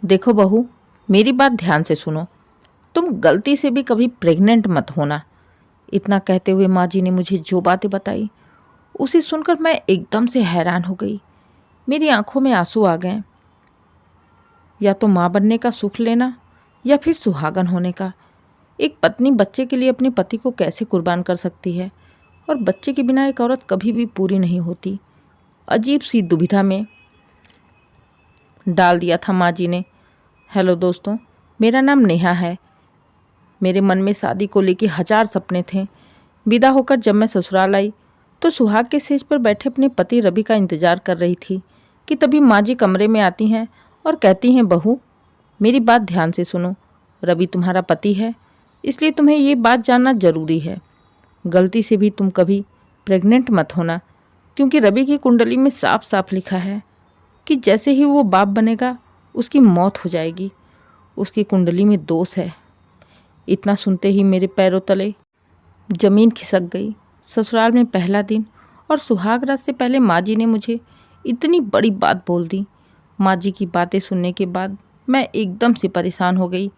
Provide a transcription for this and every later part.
देखो बहू, मेरी बात ध्यान से सुनो। तुम गलती से भी कभी प्रेग्नेंट मत होना। इतना कहते हुए माँ जी ने मुझे जो बातें बताई उसे सुनकर मैं एकदम से हैरान हो गई। मेरी आंखों में आंसू आ गए। या तो माँ बनने का सुख लेना या फिर सुहागन होने का। एक पत्नी बच्चे के लिए अपने पति को कैसे कुर्बान कर सकती है, और बच्चे के बिना एक औरत कभी भी पूरी नहीं होती। अजीब सी दुविधा में डाल दिया था माँ जी ने। हेलो दोस्तों, मेरा नाम नेहा है। मेरे मन में शादी को लेकर 1000 सपने थे। विदा होकर जब मैं ससुराल आई तो सुहाग के सेज पर बैठे अपने पति रवि का इंतजार कर रही थी कि तभी माँ जी कमरे में आती हैं और कहती हैं, बहू मेरी बात ध्यान से सुनो। रवि तुम्हारा पति है, इसलिए तुम्हें ये बात जानना ज़रूरी है। गलती से भी तुम कभी प्रेग्नेंट मत होना, क्योंकि रवि की कुंडली में साफ साफ लिखा है कि जैसे ही वो बाप बनेगा उसकी मौत हो जाएगी। उसकी कुंडली में दोष है। इतना सुनते ही मेरे पैरों तले जमीन खिसक गई। ससुराल में पहला दिन और सुहाग रात से पहले माँ जी ने मुझे इतनी बड़ी बात बोल दी। माँ जी की बातें सुनने के बाद मैं एकदम से परेशान हो गई।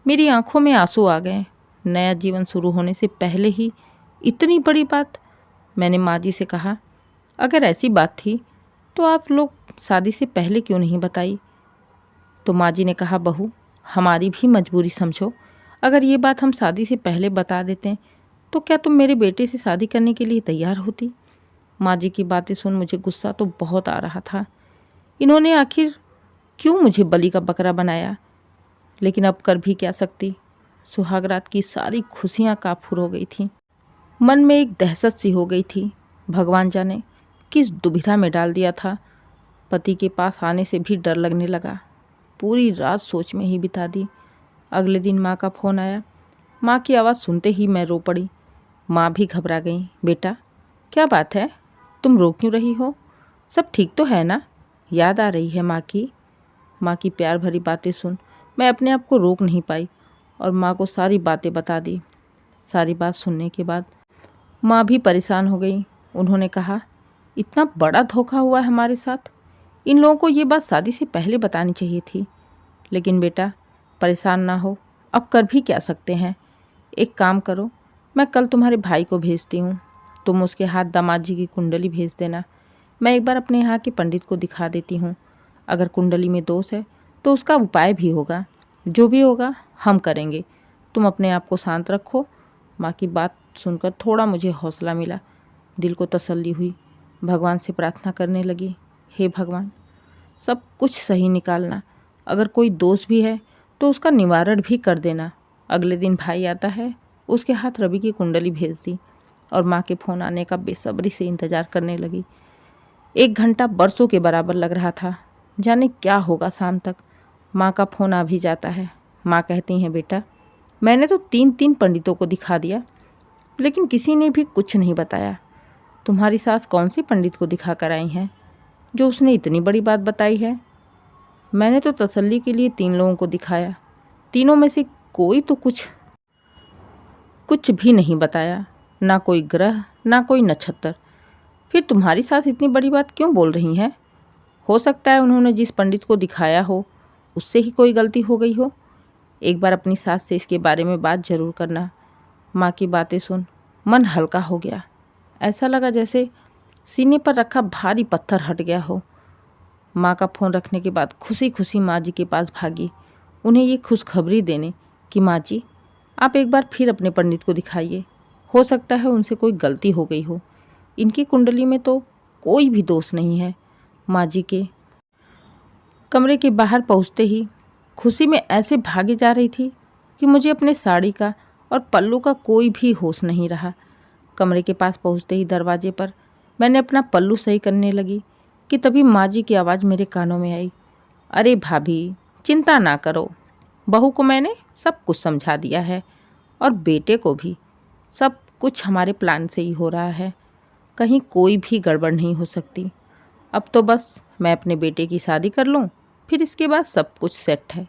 मेरी आंखों में आंसू आ गए। नया जीवन शुरू होने से पहले ही इतनी बड़ी बात। मैंने माँ जी से कहा, अगर ऐसी बात थी तो आप लोग शादी से पहले क्यों नहीं बताई? तो माँ जी ने कहा, बहू हमारी भी मजबूरी समझो। अगर ये बात हम शादी से पहले बता देते तो क्या तुम मेरे बेटे से शादी करने के लिए तैयार होती? माँ जी की बातें सुन मुझे गुस्सा तो बहुत आ रहा था। इन्होंने आखिर क्यों मुझे बलि का बकरा बनाया? लेकिन अब कर भी क्या सकती। सुहाग रात की सारी खुशियाँ काफूर हो गई थी। मन में एक दहशत सी हो गई थी। भगवान जाने किस दुविधा में डाल दिया था। पति के पास आने से भी डर लगने लगा। पूरी रात सोच में ही बिता दी। अगले दिन माँ का फ़ोन आया। माँ की आवाज़ सुनते ही मैं रो पड़ी। माँ भी घबरा गई। बेटा क्या बात है, तुम रो क्यों रही हो? सब ठीक तो है ना? याद आ रही है माँ की? माँ की प्यार भरी बातें सुन मैं अपने आप को रोक नहीं पाई और माँ को सारी बातें बता दी। सारी बात सुनने के बाद माँ भी परेशान हो गई। उन्होंने कहा, इतना बड़ा धोखा हुआ है हमारे साथ। इन लोगों को ये बात शादी से पहले बतानी चाहिए थी। लेकिन बेटा परेशान ना हो, अब कर भी क्या सकते हैं। एक काम करो, मैं कल तुम्हारे भाई को भेजती हूँ। तुम उसके हाथ दामाद जी की कुंडली भेज देना। मैं एक बार अपने यहाँ के पंडित को दिखा देती हूँ। अगर कुंडली में दोष है तो उसका उपाय भी होगा। जो भी होगा हम करेंगे। तुम अपने आप को शांत रखो। माँ की बात सुनकर थोड़ा मुझे हौसला मिला। दिल को तसल्ली हुई। भगवान से प्रार्थना करने लगी, हे भगवान सब कुछ सही निकालना। अगर कोई दोष भी है तो उसका निवारण भी कर देना। अगले दिन भाई आता है, उसके हाथ रवि की कुंडली भेज दी और माँ के फ़ोन आने का बेसब्री से इंतज़ार करने लगी। 1 घंटा बरसों के बराबर लग रहा था। जाने क्या होगा शाम तक। माँ का फ़ोन आ भी जाता है। माँ कहती हैं, बेटा मैंने तो 3 पंडितों को दिखा दिया, लेकिन किसी ने भी कुछ नहीं बताया। तुम्हारी सास कौन से पंडित को दिखा कर आई हैं जो उसने इतनी बड़ी बात बताई है? मैंने तो तसल्ली के लिए 3 लोगों को दिखाया। तीनों में से कोई तो कुछ भी नहीं बताया, ना कोई ग्रह ना कोई नक्षत्र। फिर तुम्हारी सास इतनी बड़ी बात क्यों बोल रही हैं? हो सकता है उन्होंने जिस पंडित को दिखाया हो उससे ही कोई गलती हो गई हो। एक बार अपनी सास से इसके बारे में बात ज़रूर करना। माँ की बातें सुन मन हल्का हो गया। ऐसा लगा जैसे सीने पर रखा भारी पत्थर हट गया हो। माँ का फ़ोन रखने के बाद खुशी खुशी माँ जी के पास भागी, उन्हें ये खुशखबरी देने कि माँ जी आप एक बार फिर अपने पंडित को दिखाइए। हो सकता है उनसे कोई गलती हो गई हो। इनकी कुंडली में तो कोई भी दोष नहीं है। माँ जी के कमरे के बाहर पहुँचते ही खुशी में ऐसे भागी जा रही थी कि मुझे अपने साड़ी का और पल्लू का कोई भी होश नहीं रहा। कमरे के पास पहुँचते ही दरवाजे पर मैंने अपना पल्लू सही करने लगी कि तभी माँ जी की आवाज़ मेरे कानों में आई, अरे भाभी चिंता ना करो, बहू को मैंने सब कुछ समझा दिया है और बेटे को भी। सब कुछ हमारे प्लान से ही हो रहा है, कहीं कोई भी गड़बड़ नहीं हो सकती। अब तो बस मैं अपने बेटे की शादी कर लूँ, फिर इसके बाद सब कुछ सेट है।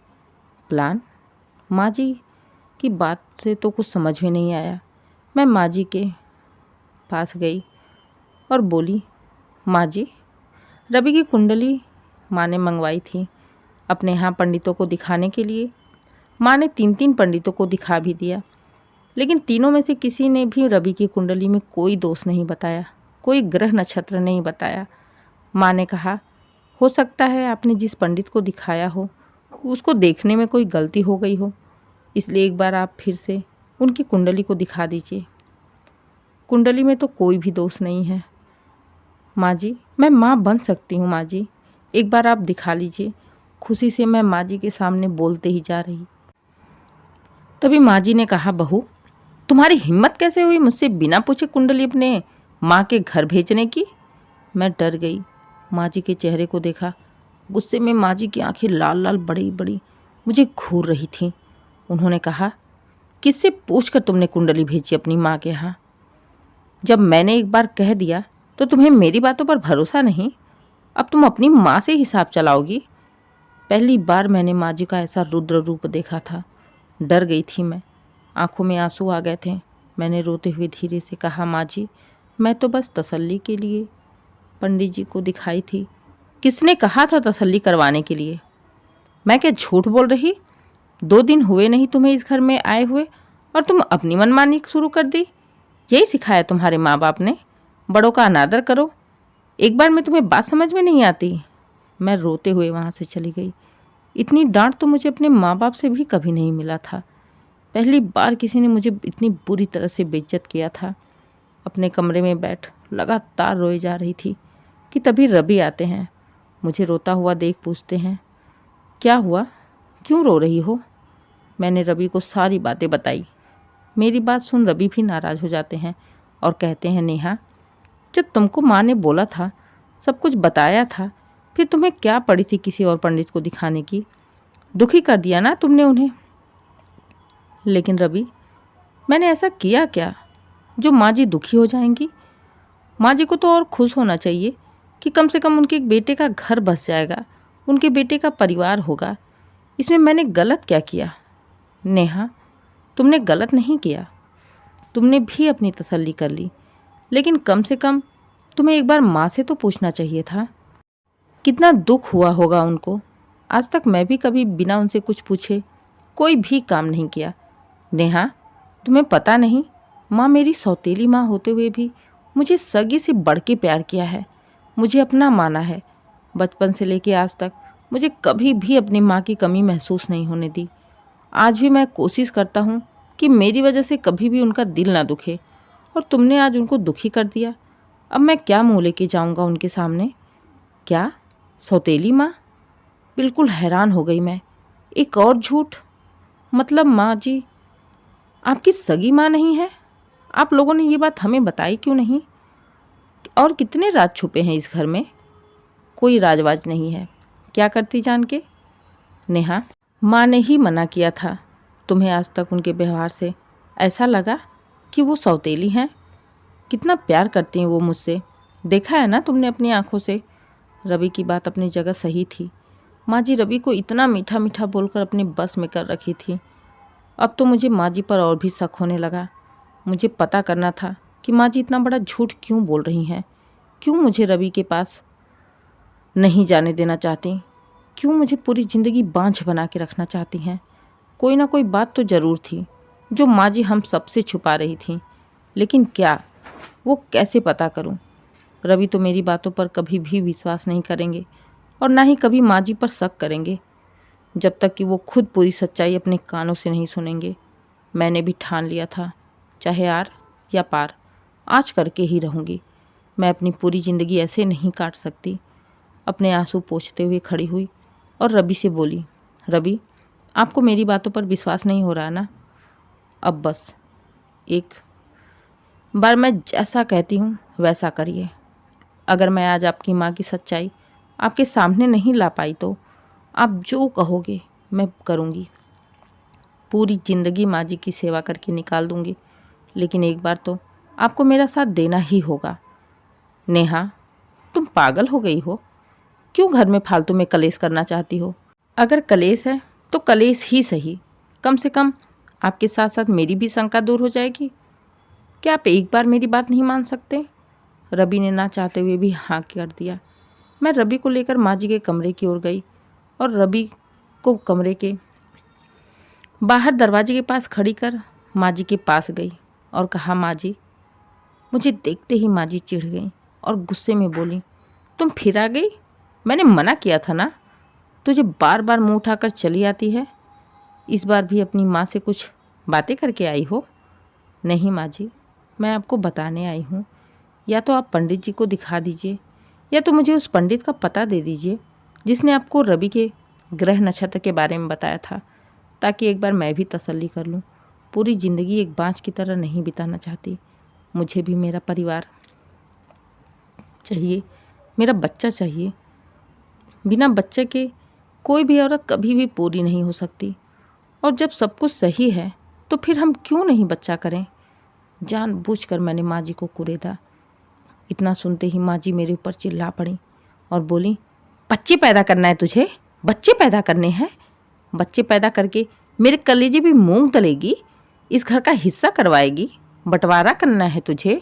प्लान? माँ जी की बात से तो कुछ समझ में नहीं आया। मैं माँ जी के पास गई और बोली, माँ जी रवि की कुंडली माँ ने मंगवाई थी। अपने यहाँ पंडितों को दिखाने के लिए। माँ ने 3-3 पंडितों को दिखा भी दिया, लेकिन तीनों में से किसी ने भी रवि की कुंडली में कोई दोष नहीं बताया, कोई ग्रह नक्षत्र नहीं बताया। माँ ने कहा, हो सकता है आपने जिस पंडित को दिखाया हो उसको देखने में कोई गलती हो गई हो, इसलिए एक बार आप फिर से उनकी कुंडली को दिखा दीजिए। कुंडली में तो कोई भी दोष नहीं है। माँ जी, मैं माँ बन सकती हूँ माँ जी, एक बार आप दिखा लीजिए। खुशी से मैं माँ जी के सामने बोलते ही जा रही। तभी माँ जी ने कहा, बहू तुम्हारी हिम्मत कैसे हुई मुझसे बिना पूछे कुंडली अपने माँ के घर भेजने की? मैं डर गई, माँ जी के चेहरे को देखा। गुस्से में माँ जी की आंखें लाल लाल बड़ी बड़ी मुझे घूर रही थीं। उन्होंने कहा, किससे पूछकर तुमने कुंडली भेजी अपनी माँ के यहाँ? जब मैंने एक बार कह दिया तो तुम्हें मेरी बातों पर भरोसा नहीं? अब तुम अपनी माँ से हिसाब चलाओगी? पहली बार मैंने माँ जी का ऐसा रुद्र रूप देखा था। डर गई थी मैं, आंखों में आंसू आ गए थे। मैंने रोते हुए धीरे से कहा, माँ जी मैं तो बस तसल्ली के लिए पंडित जी को दिखाई थी। किसने कहा था तसल्ली करवाने के लिए? मैं क्या झूठ बोल रही? 2 दिन हुए नहीं तुम्हें इस घर में आए हुए और तुम अपनी मनमानी शुरू कर दी। यही सिखाया तुम्हारे माँ बाप ने, बड़ों का अनादर करो। एक बार में तुम्हें बात समझ में नहीं आती? मैं रोते हुए वहाँ से चली गई। इतनी डांट तो मुझे अपने माँ बाप से भी कभी नहीं मिला था। पहली बार किसी ने मुझे इतनी बुरी तरह से बेइज्जत किया था। अपने कमरे में बैठ लगातार रोए जा रही थी कि तभी रवि आते हैं। मुझे रोता हुआ देख पूछते हैं, क्या हुआ, क्यों रो रही हो? मैंने रवि को सारी बातें बताई। मेरी बात सुन रवि भी नाराज़ हो जाते हैं और कहते हैं, नेहा जब तुमको माँ ने बोला था, सब कुछ बताया था, फिर तुम्हें क्या पड़ी थी किसी और पंडित को दिखाने की? दुखी कर दिया ना तुमने उन्हें। लेकिन रवि, मैंने ऐसा किया क्या जो माँ जी दुखी हो जाएंगी? माँ जी को तो और खुश होना चाहिए कि कम से कम उनके बेटे का घर बस जाएगा, उनके बेटे का परिवार होगा। इसमें मैंने गलत क्या किया? नेहा, तुमने गलत नहीं किया, तुमने भी अपनी तसल्ली कर ली, लेकिन कम से कम तुम्हें एक बार माँ से तो पूछना चाहिए था। कितना दुख हुआ होगा उनको। आज तक मैं भी कभी बिना उनसे कुछ पूछे कोई भी काम नहीं किया। नेहा, तुम्हें पता नहीं, माँ मेरी सौतेली माँ होते हुए भी मुझे सगी से बढ़ के प्यार किया है, मुझे अपना माना है। बचपन से लेके आज तक मुझे कभी भी अपनी माँ की कमी महसूस नहीं होने दी। आज भी मैं कोशिश करता हूँ कि मेरी वजह से कभी भी उनका दिल ना दुखे, और तुमने आज उनको दुखी कर दिया। अब मैं क्या मुँह लेके जाऊँगा उनके सामने? क्या सौतेली माँ? बिल्कुल हैरान हो गई मैं। एक और झूठ? मतलब माँ जी आपकी सगी माँ नहीं है? आप लोगों ने ये बात हमें बताई क्यों नहीं? और कितने राज छुपे हैं इस घर में? कोई राजवाज नहीं है। क्या करती जान के? नेहा, माँ ने ही मना किया था। तुम्हें आज तक उनके व्यवहार से ऐसा लगा कि वो सौतेली हैं? कितना प्यार करती हैं वो मुझसे, देखा है ना तुमने अपनी आंखों से। रवि की बात अपनी जगह सही थी। माँ जी रवि को इतना मीठा मीठा बोलकर अपने बस में कर रखी थी। अब तो मुझे माँ जी पर और भी शक होने लगा। मुझे पता करना था कि माँ जी इतना बड़ा झूठ क्यों बोल रही हैं। क्यों मुझे रवि के पास नहीं जाने देना चाहती? क्यों मुझे पूरी ज़िंदगी बांझ बना के रखना चाहती हैं? कोई ना कोई बात तो ज़रूर थी जो माँ जी हम सबसे छुपा रही थी, लेकिन क्या, वो कैसे पता करूं? रवि तो मेरी बातों पर कभी भी विश्वास नहीं करेंगे और ना ही कभी माँ जी पर शक करेंगे, जब तक कि वो खुद पूरी सच्चाई अपने कानों से नहीं सुनेंगे। मैंने भी ठान लिया था, चाहे आर या पार, आज करके ही रहूँगी। मैं अपनी पूरी ज़िंदगी ऐसे नहीं काट सकती। अपने आंसू पोंछते हुए खड़ी हुई और रवि से बोली, रवि आपको मेरी बातों पर विश्वास नहीं हो रहा ना? अब बस एक बार मैं जैसा कहती हूँ वैसा करिए। अगर मैं आज आपकी माँ की सच्चाई आपके सामने नहीं ला पाई तो आप जो कहोगे मैं करूँगी। पूरी ज़िंदगी माँ जी की सेवा करके निकाल दूँगी, लेकिन एक बार तो आपको मेरा साथ देना ही होगा। नेहा, तुम पागल हो गई हो? क्यों घर में फालतू में कलेश करना चाहती हो? अगर कलेश है तो कलेश ही सही, कम से कम आपके साथ साथ मेरी भी शंका दूर हो जाएगी। क्या आप एक बार मेरी बात नहीं मान सकते? रवि ने ना चाहते हुए भी हाँ कर दिया। मैं रवि को लेकर माँ जी के कमरे की ओर गई और रवि को कमरे के बाहर दरवाजे के पास खड़ी कर माँ जी के पास गई और कहा, माँ जी। मुझे देखते ही माँ जी चिढ़ गई और गुस्से में बोली, तुम फिर आ गई? मैंने मना किया था ना, तुझे बार बार मुंह उठाकर चली आती है। इस बार भी अपनी माँ से कुछ बातें करके आई हो? नहीं माँ जी, मैं आपको बताने आई हूँ। या तो आप पंडित जी को दिखा दीजिए या तो मुझे उस पंडित का पता दे दीजिए जिसने आपको रवि के ग्रह नक्षत्र के बारे में बताया था, ताकि एक बार मैं भी तसल्ली कर लूँ। पूरी ज़िंदगी एक बाँझ की तरह नहीं बिताना चाहती। मुझे भी मेरा परिवार चाहिए, मेरा बच्चा चाहिए। बिना बच्चे के कोई भी औरत कभी भी पूरी नहीं हो सकती। और जब सब कुछ सही है तो फिर हम क्यों नहीं बच्चा करें? जानबूझकर मैंने माँ जी को कुरेदा। इतना सुनते ही माँ जी मेरे ऊपर चिल्ला पड़ी और बोली, बच्चे पैदा करना है तुझे? बच्चे पैदा करने हैं? बच्चे पैदा करके मेरे कलेजे भी मूंग तलेगी? इस घर का हिस्सा करवाएगी? बंटवारा करना है तुझे?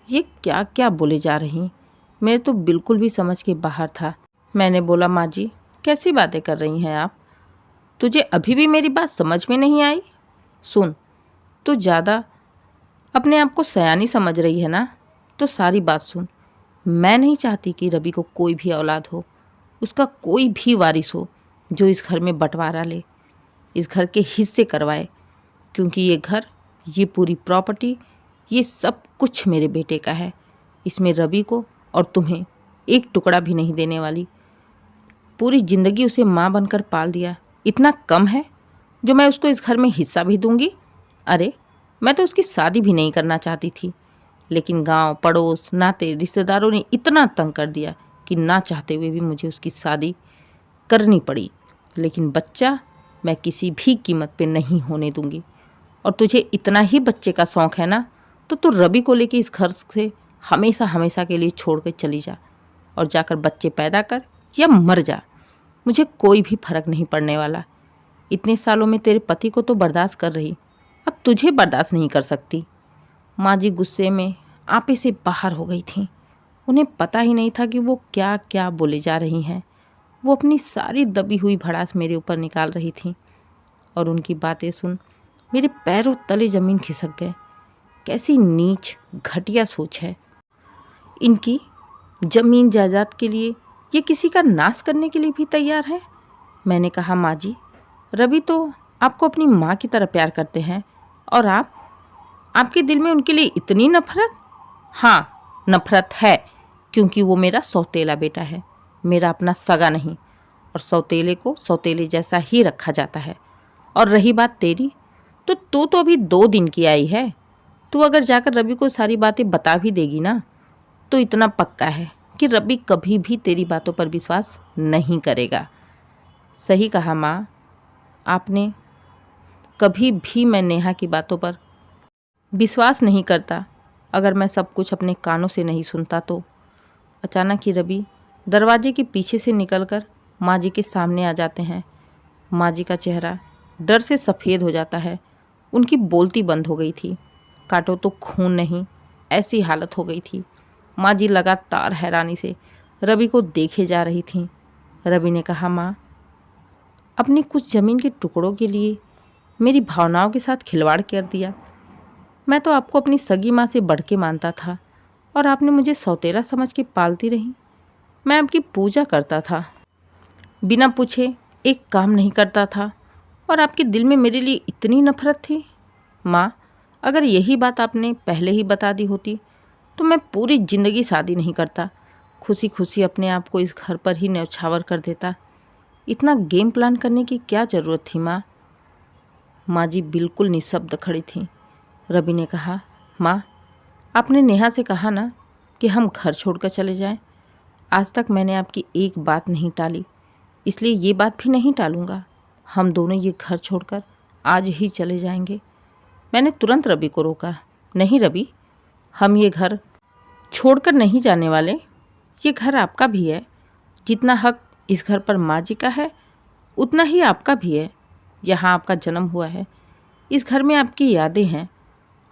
ये क्या क्या बोले जा रही? मेरे तो बिल्कुल भी समझ के बाहर था। मैंने बोला, माँ जी कैसी बातें कर रही हैं आप? तुझे अभी भी मेरी बात समझ में नहीं आई? सुन, तू ज़्यादा अपने आप को सयानी समझ रही है ना, तो सारी बात सुन। मैं नहीं चाहती कि रवि को कोई भी औलाद हो, उसका कोई भी वारिस हो जो इस घर में बंटवारा ले, इस घर के हिस्से करवाए, क्योंकि ये घर, ये पूरी प्रॉपर्टी, ये सब कुछ मेरे बेटे का है। इसमें रवि को और तुम्हें एक टुकड़ा भी नहीं देने वाली। पूरी ज़िंदगी उसे माँ बनकर पाल दिया, इतना कम है जो मैं उसको इस घर में हिस्सा भी दूंगी? अरे मैं तो उसकी शादी भी नहीं करना चाहती थी, लेकिन गांव, पड़ोस, नाते, रिश्तेदारों ने इतना तंग कर दिया कि ना चाहते हुए भी मुझे उसकी शादी करनी पड़ी। लेकिन बच्चा मैं किसी भी कीमत पे नहीं होने दूंगी। और तुझे इतना ही बच्चे का शौक़ है ना, तो तू रवि को लेके इस घर से हमेशा हमेशा के लिए छोड़ कर चली जा और जाकर बच्चे पैदा कर या मर जा। मुझे कोई भी फर्क नहीं पड़ने वाला। इतने सालों में तेरे पति को तो बर्दाश्त कर रही, अब तुझे बर्दाश्त नहीं कर सकती। माँ जी गुस्से में आपे से बाहर हो गई थीं। उन्हें पता ही नहीं था कि वो क्या क्या बोले जा रही हैं। वो अपनी सारी दबी हुई भड़ास मेरे ऊपर निकाल रही थीं और उनकी बातें सुन मेरे पैरों तले ज़मीन खिसक गए। कैसी नीच घटिया सोच है इनकी। ज़मीन जायदाद के लिए ये किसी का नाश करने के लिए भी तैयार है। मैंने कहा, माँ जी रवि तो आपको अपनी माँ की तरह प्यार करते हैं और आपके दिल में उनके लिए इतनी नफरत? हाँ नफरत है, क्योंकि वो मेरा सौतेला बेटा है, मेरा अपना सगा नहीं। और सौतेले को सौतेले जैसा ही रखा जाता है। और रही बात तेरी, तो तू तो अभी 2 दिन की आई है। तू अगर जाकर रवि को सारी बातें बता भी देगी ना, तो इतना पक्का है कि रवि कभी भी तेरी बातों पर विश्वास नहीं करेगा। सही कहा माँ आपने। कभी भी मैं नेहा की बातों पर विश्वास नहीं करता अगर मैं सब कुछ अपने कानों से नहीं सुनता तो। अचानक ही रवि दरवाजे के पीछे से निकलकर माँ जी के सामने आ जाते हैं। माँ जी का चेहरा डर से सफ़ेद हो जाता है। उनकी बोलती बंद हो गई थी। काटो तो खून नहीं, ऐसी हालत हो गई थी। माँ जी लगातार हैरानी से रवि को देखे जा रही थीं। रवि ने कहा, माँ अपनी कुछ ज़मीन के टुकड़ों के लिए मेरी भावनाओं के साथ खिलवाड़ कर दिया। मैं तो आपको अपनी सगी माँ से बढ़ के मानता था और आपने मुझे सौतेला समझ के पालती रही। मैं आपकी पूजा करता था, बिना पूछे एक काम नहीं करता था और आपके दिल में मेरे लिए इतनी नफरत थी। माँ अगर यही बात आपने पहले ही बता दी होती तो मैं पूरी ज़िंदगी शादी नहीं करता, खुशी खुशी अपने आप को इस घर पर ही न्यौछावर कर देता। इतना गेम प्लान करने की क्या ज़रूरत थी माँ? माँ जी बिल्कुल निशब्द खड़ी थीं। रवि ने कहा, माँ आपने नेहा से कहा ना कि हम घर छोड़कर चले जाएं। आज तक मैंने आपकी एक बात नहीं टाली, इसलिए ये बात भी नहीं टालूंगा। हम दोनों ये घर छोड़कर आज ही चले जाएंगे। मैंने तुरंत रवि को रोका, नहीं रवि, हम ये घर छोड़कर नहीं जाने वाले। ये घर आपका भी है। जितना हक इस घर पर माँ जी का है उतना ही आपका भी है। यहाँ आपका जन्म हुआ है, इस घर में आपकी यादें हैं।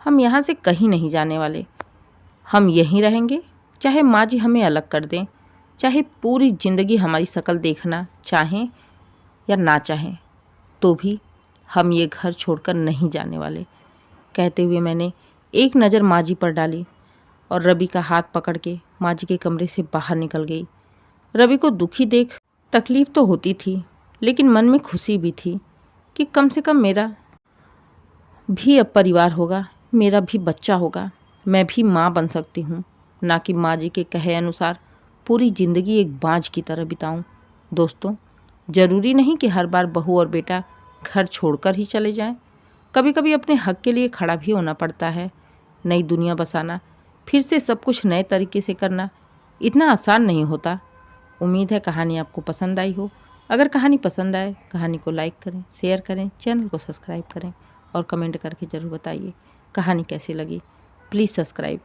हम यहाँ से कहीं नहीं जाने वाले। हम यहीं रहेंगे, चाहे माँ जी हमें अलग कर दें, चाहे पूरी ज़िंदगी हमारी शक्ल देखना चाहें या ना चाहें तो भी हम ये घर छोड़कर नहीं जाने वाले। कहते हुए मैंने एक नज़र माँ जी पर डाली और रवि का हाथ पकड़ के माँ जी के कमरे से बाहर निकल गई। रवि को दुखी देख तकलीफ तो होती थी, लेकिन मन में खुशी भी थी कि कम से कम मेरा भी अब परिवार होगा, मेरा भी बच्चा होगा, मैं भी माँ बन सकती हूँ, ना कि माँ जी के कहे अनुसार पूरी ज़िंदगी एक बाँझ की तरह बिताऊँ। दोस्तों, ज़रूरी नहीं कि हर बार बहू और बेटा घर छोड़कर ही चले जाएं। कभी कभी अपने हक के लिए खड़ा भी होना पड़ता है। नई दुनिया बसाना, फिर से सब कुछ नए तरीके से करना इतना आसान नहीं होता। उम्मीद है कहानी आपको पसंद आई हो। अगर कहानी पसंद आए, कहानी को लाइक करें, शेयर करें, चैनल को सब्सक्राइब करें और कमेंट करके ज़रूर बताइए कहानी कैसी लगी। Please subscribe.